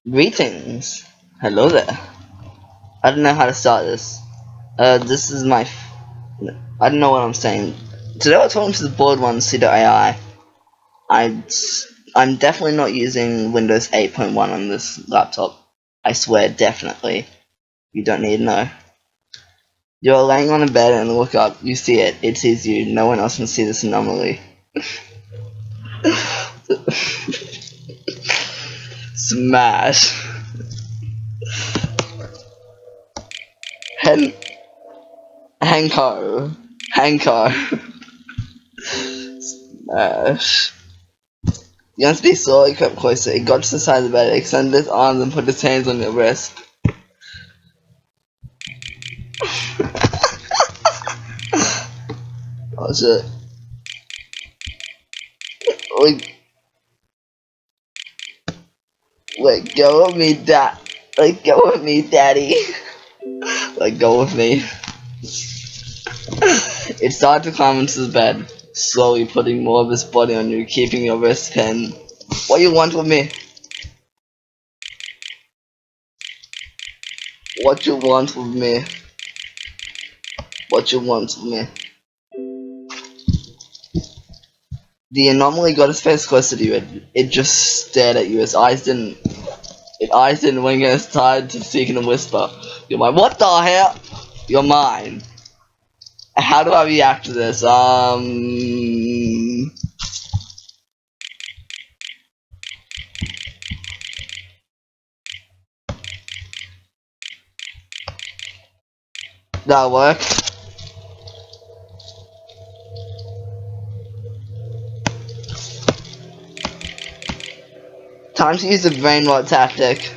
Greetings. Hello there. I don't know how to start this. This is my. I don't know what I'm saying. Today we're talking to the board one C.AI. I'm definitely not using Windows 8.1 on this laptop. I swear, definitely. You don't need to know. You're laying on a bed and look up. You see it. It sees you. No one else can see this anomaly. Smash. Hanko. Hanko. Smash. Once they slowly crept closer, he got to the side of the bed, extended his arms and put his hands on your wrist. Oh shit. Let go of me, Let go of me, daddy. Let go of me. It started to climb into the bed, slowly putting more of his body on you, keeping your wrist pinned. What you want with me? What you want with me? What you want with me? The anomaly got his face closer to you. It just stared at you. Its eyes didn't wink and it started to speak in a whisper. You're like, what the hell? You're mine. How do I react to this? That'll work. Time to use the brain rot tactic.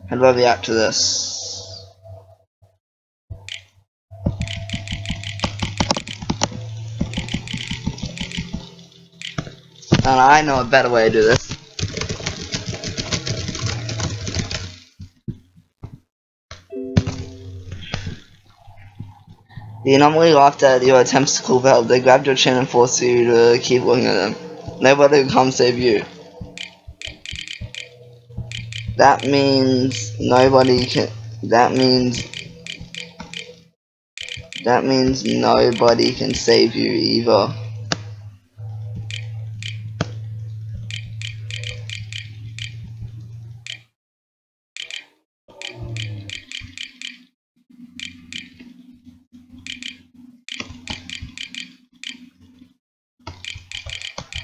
How do I react to this? And I know a better way to do this. The anomaly laughed at your attempts to cool for help. They grabbed your chin and forced you to keep looking at them. Nobody can come save you. That means nobody can. That means nobody can save you either.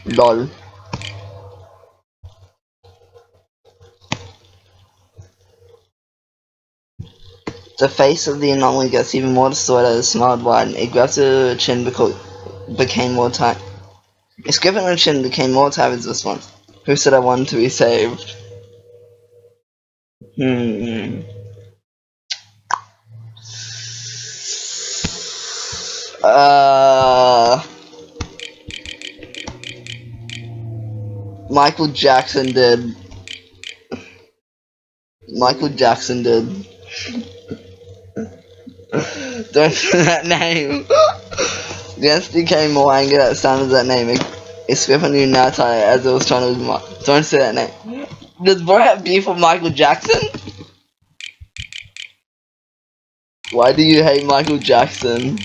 Lol. The face of the anomaly gets even more distorted as it smiled wide. It grabbed her chin because became more tight. Its grip on her chin became more tight with this one. Who said I wanted to be saved? Michael Jackson did. Michael Jackson did. Don't say that name. The entity became more angry at the sound of that name. Its grip on you now tighter as it was trying to lose him up. Don't say that name. Does Bro have beef with Michael Jackson? Why do you hate Michael Jackson?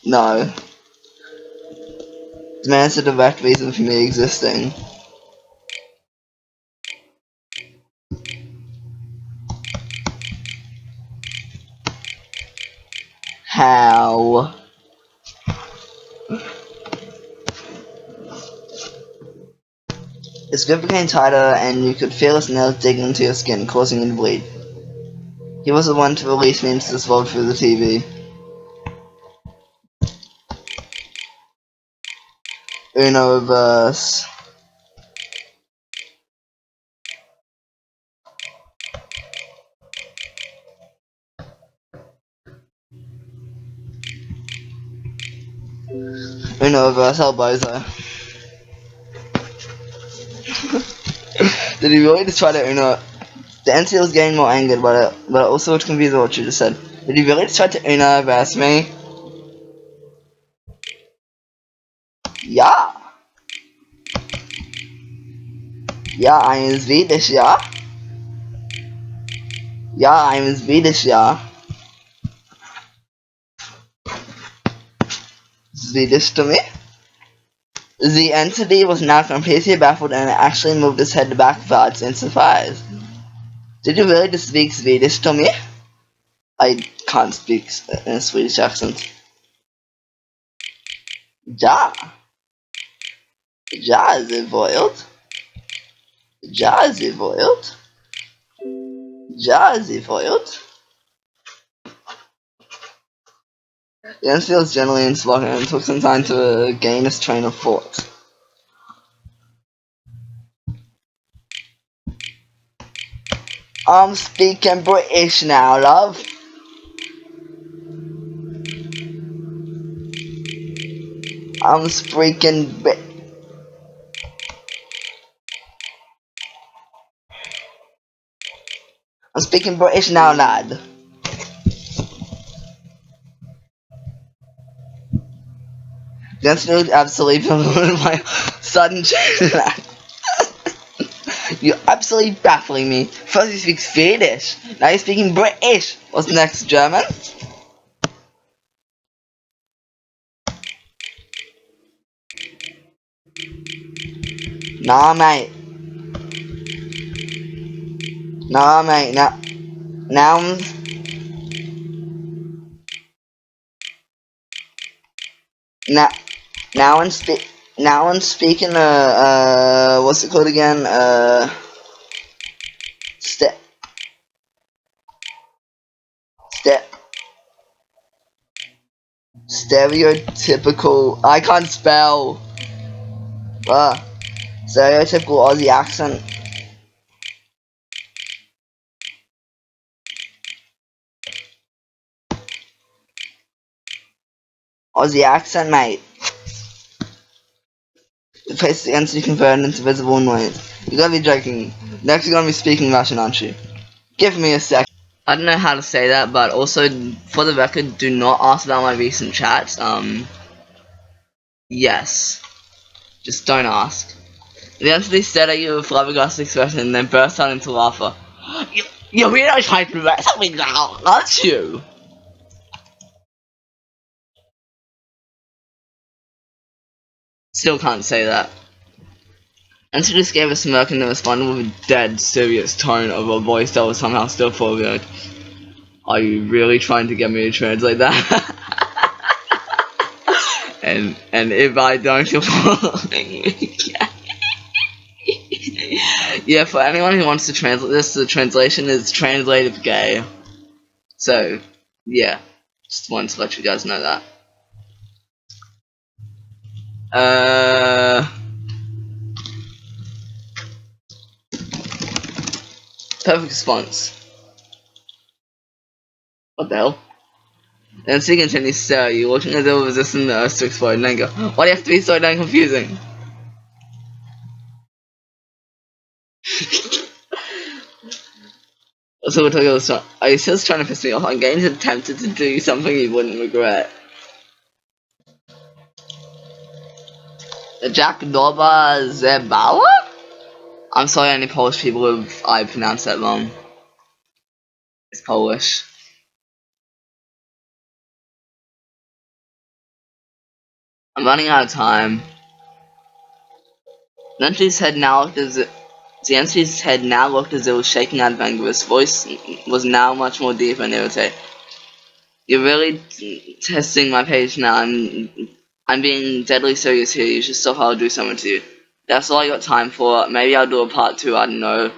No. Demands a direct reason for me existing. How? His grip became tighter and you could feel his nails digging into your skin, causing you to bleed. He was the one to release me into this world through the TV. Uno reverse. Uno reverse elbozo. Did he really just try to Uno? The NC was getting more angered, but also was confused with what you just said. Did he really just try to Uno reverse me? Ja. Ja, I'm Swedish, ja. Ja, I'm Swedish, ja. Swedish to me? The entity was now completely baffled and actually moved his head backwards in surprise. Did you really just speak Swedish to me? I can't speak in a Swedish accent. Ja. Ja, is it boiled? Ja, is it boiled? Ja, is it boiled? Jens feels generally inspoken and took some time to gain his train of thought. I'm speaking British now, love. I'm speaking I'm speaking British now, lad. Jens looked absolutely bewildered by sudden change. You're absolutely baffling me. First you speak Swedish, now you're speaking British. What's next, German? Nah, mate. Nah, mate. Now now now I'm speaking what's it called again? Step step stereotypical. I can't spell. Stereotypical Aussie accent. Aussie accent, mate. The face is instantly converted into visible noise. You gotta be joking. Next you're gonna be speaking Russian, aren't you? Give me a sec. I don't know how to say that, but also, for the record, do not ask about my recent chats. Yes. Just don't ask. The entity stared at you with a flabbergasted expression and then burst out into laughter. You're really trying to mess with me now, aren't you? Still can't say that. And she just gave a smirk and then responded with a dead serious tone of a voice that was somehow still full of like, are you really trying to get me to translate that? and if I don't, you're following me. Yeah, for anyone who wants to translate this, the translation is translative gay. So, yeah, just wanted to let you guys know that. Perfect response. What the hell? And she continues to stare at you, looking as though resisting the urge to explode in anger. Why do you have to be so damn confusing? Also, we're talking about are you still trying to piss me off? I'm getting tempted to do something you wouldn't regret. Jack Doba Zebawa? I'm sorry, any Polish people if I pronounce that wrong. It's Polish. I'm running out of time. Nancy's head now looked as Nancy's head now looked as it was shaking out of anger. His voice was now much more deep and irritated. You're really testing my patience now. I'm being deadly serious here. You should stop or I'll do something to you. That's all I got time for. Maybe I'll do a part 2, I don't know.